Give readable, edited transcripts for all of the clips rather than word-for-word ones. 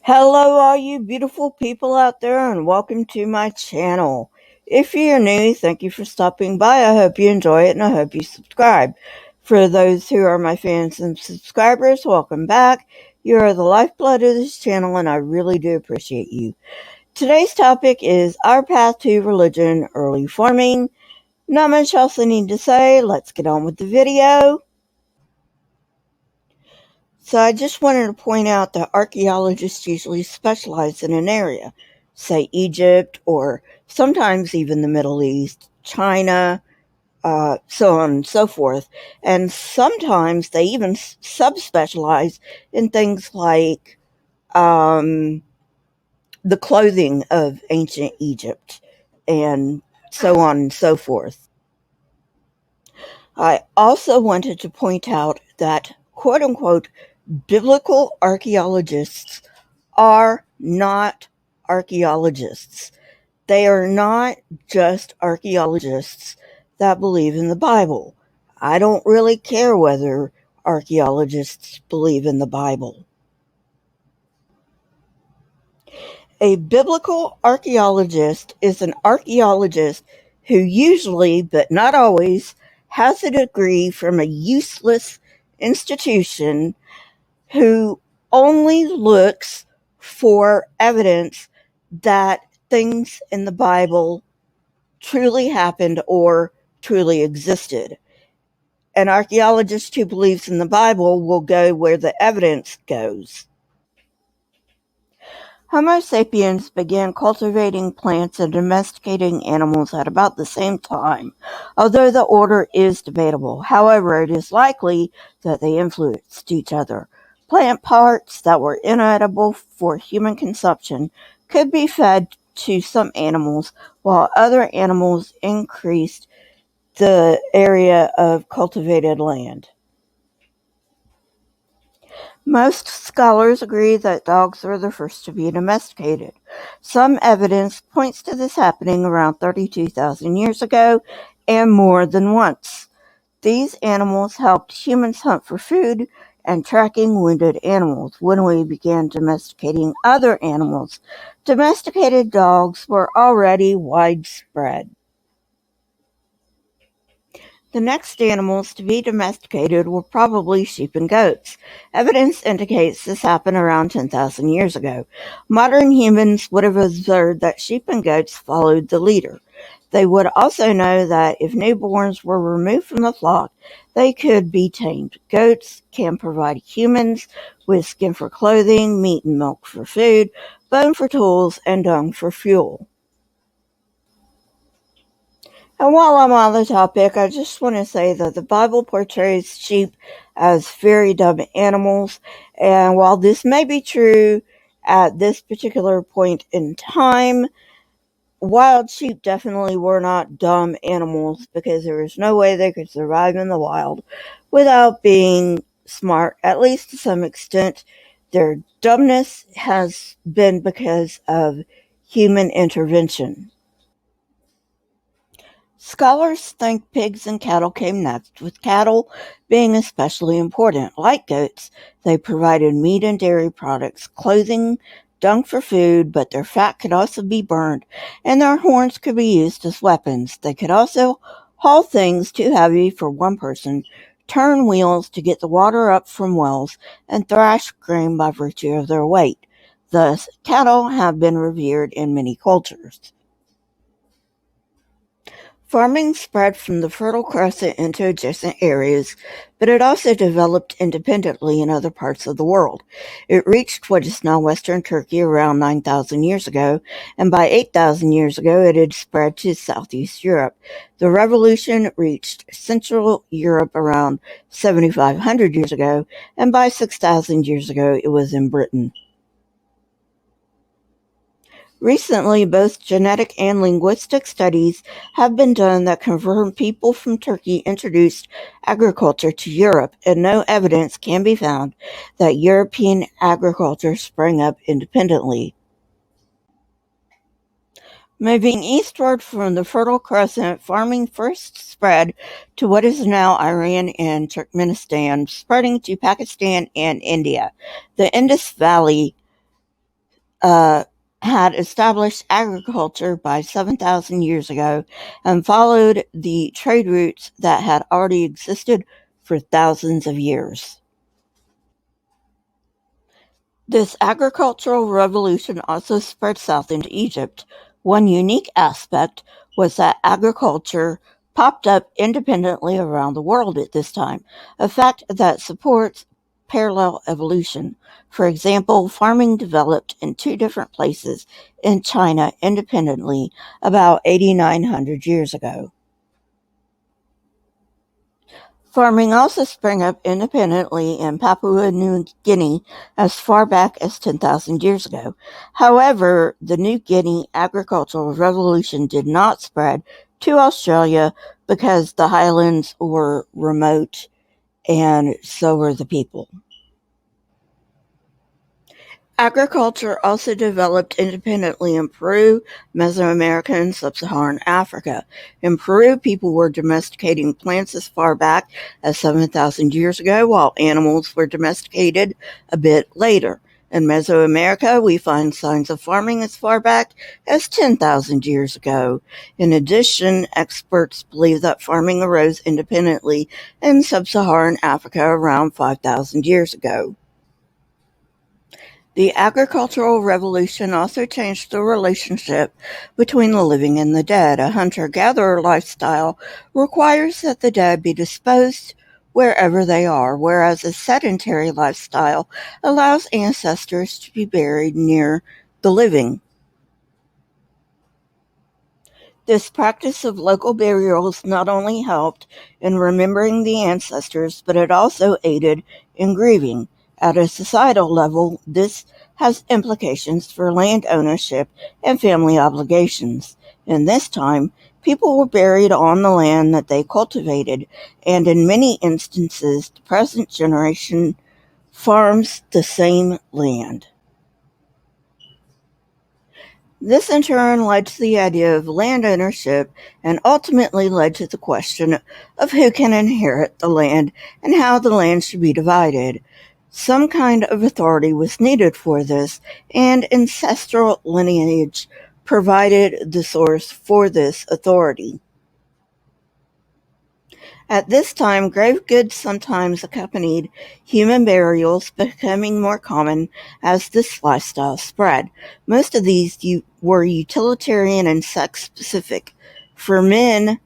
Hello, all you beautiful people out there, and welcome to my channel. If you're new, thank you for stopping by. I hope you enjoy it, and I hope you subscribe. For those who are my fans and subscribers, welcome back. You are the lifeblood of this channel, and I really do appreciate you. Today's topic is our path to religion, early farming. Not much else I need to say. Let's get on with the video. So I just wanted to point out that archaeologists usually specialize in an area, say Egypt or sometimes even the Middle East, China, so on and so forth. And sometimes they even subspecialize in things like the clothing of ancient Egypt and so on and so forth. I also wanted to point out that, quote unquote, biblical archaeologists are not archaeologists. They are not just archaeologists that believe in the Bible. I don't really care whether archaeologists believe in the Bible. A biblical archaeologist is an archaeologist who usually, but not always, has a degree from a useless institution who only looks for evidence that things in the Bible truly happened or truly existed. An archaeologist who believes in the Bible will go where the evidence goes. Homo sapiens began cultivating plants and domesticating animals at about the same time, although the order is debatable. However, it is likely that they influenced each other. Plant parts that were inedible for human consumption could be fed to some animals, while other animals increased the area of cultivated land. Most scholars agree that dogs were the first to be domesticated. Some evidence points to this happening around 32,000 years ago and more than once. These animals helped humans hunt for food and tracking wounded animals. When we began domesticating other animals, domesticated dogs were already widespread. The next animals to be domesticated were probably sheep and goats. Evidence indicates this happened around 10,000 years ago. Modern humans would have observed that sheep and goats followed the leader. They would also know that if newborns were removed from the flock, they could be tamed. Goats can provide humans with skin for clothing, meat and milk for food, bone for tools, and dung for fuel. And while I'm on the topic, I just want to say that the Bible portrays sheep as very dumb animals. And while this may be true at this particular point in time, wild sheep definitely were not dumb animals because there was no way they could survive in the wild without being smart, at least to some extent. Their dumbness has been because of human intervention. Scholars think pigs and cattle came next, with cattle being especially important. Like goats, they provided meat and dairy products, clothing, dung for food, but their fat could also be burned, and their horns could be used as weapons. They could also haul things too heavy for one person, turn wheels to get the water up from wells, and thrash grain by virtue of their weight. Thus, cattle have been revered in many cultures. Farming spread from the Fertile Crescent into adjacent areas, but it also developed independently in other parts of the world. It reached what is now western Turkey around 9,000 years ago, and by 8,000 years ago it had spread to southeast Europe. The revolution reached Central Europe around 7,500 years ago, and by 6,000 years ago it was in Britain. Recently, both genetic and linguistic studies have been done that confirm people from Turkey introduced agriculture to Europe, and no evidence can be found that European agriculture sprang up independently. Moving eastward from the Fertile Crescent, farming first spread to what is now Iran and Turkmenistan, spreading to Pakistan and India. The Indus Valley uh, had established agriculture by 7,000 years ago and followed the trade routes that had already existed for thousands of years. This agricultural revolution also spread south into Egypt. One unique aspect was that agriculture popped up independently around the world at this time, a fact that supports parallel evolution. For example, farming developed in two different places in China independently about 8,900 years ago. Farming also sprang up independently in Papua New Guinea as far back as 10,000 years ago. However, the New Guinea agricultural revolution did not spread to Australia because the highlands were remote and so were the people. Agriculture also developed independently in Peru, Meso-America, and Sub-Saharan Africa. In Peru, people were domesticating plants as far back as 7,000 years ago, while animals were domesticated a bit later. In Mesoamerica, we find signs of farming as far back as 10,000 years ago. In addition, experts believe that farming arose independently in Sub-Saharan Africa around 5,000 years ago. The agricultural revolution also changed the relationship between the living and the dead. A hunter-gatherer lifestyle requires that the dead be disposed wherever they are, whereas a sedentary lifestyle allows ancestors to be buried near the living. This practice of local burials not only helped in remembering the ancestors, but it also aided in grieving. At a societal level, this has implications for land ownership and family obligations. In this time, people were buried on the land that they cultivated, and in many instances, the present generation farms the same land. This in turn led to the idea of land ownership and ultimately led to the question of who can inherit the land and how the land should be divided. Some kind of authority was needed for this, and ancestral lineage provided the source for this authority. At this time, grave goods sometimes accompanied human burials, becoming more common as this lifestyle spread. Most of these were utilitarian and sex-specific. For men,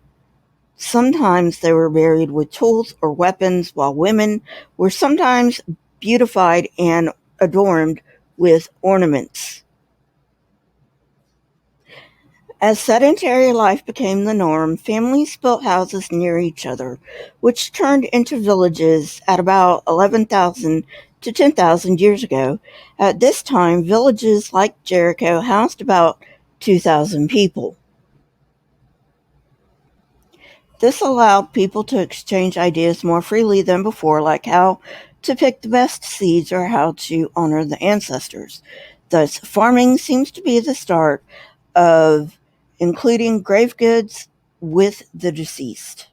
sometimes they were buried with tools or weapons, while women were sometimes beautified and adorned with ornaments. As sedentary life became the norm, families built houses near each other, which turned into villages at about 11,000 to 10,000 years ago. At this time, villages like Jericho housed about 2,000 people. This allowed people to exchange ideas more freely than before, like how to pick the best seeds or how to honor the ancestors. Thus, farming seems to be the start of including grave goods with the deceased.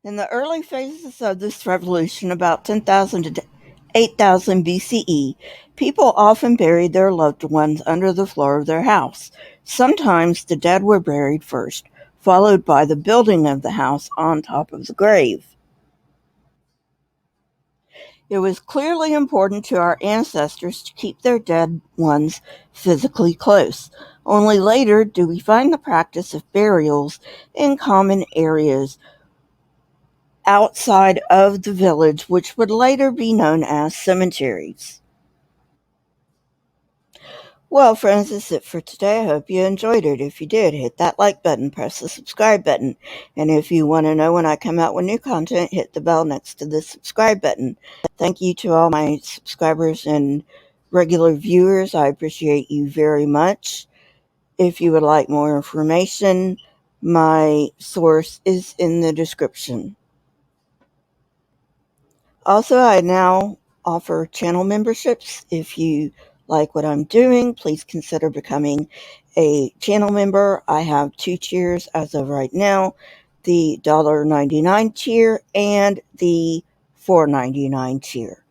In the early phases of this revolution, about 10,000 to 8,000 BCE, people often buried their loved ones under the floor of their house. Sometimes the dead were buried first, followed by the building of the house on top of the grave. It was clearly important to our ancestors to keep their dead ones physically close. Only later do we find the practice of burials in common areas outside of the village, which would later be known as cemeteries. Well, friends, that's it for today. I hope you enjoyed it. If you did, hit that like button, press the subscribe button. And if you want to know when I come out with new content, hit the bell next to the subscribe button. Thank you to all my subscribers and regular viewers. I appreciate you very much. If you would like more information, my source is in the description. Also, I now offer channel memberships. If you like what I'm doing, please consider becoming a channel member. I have two tiers as of right now, the $1.99 tier and the $4.99 tier.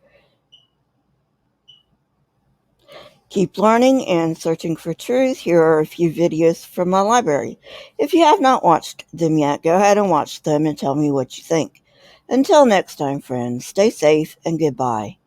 Keep learning and searching for truth. Here are a few videos from my library. If you have not watched them yet, go ahead and watch them and tell me what you think. Until next time, friends, stay safe and goodbye.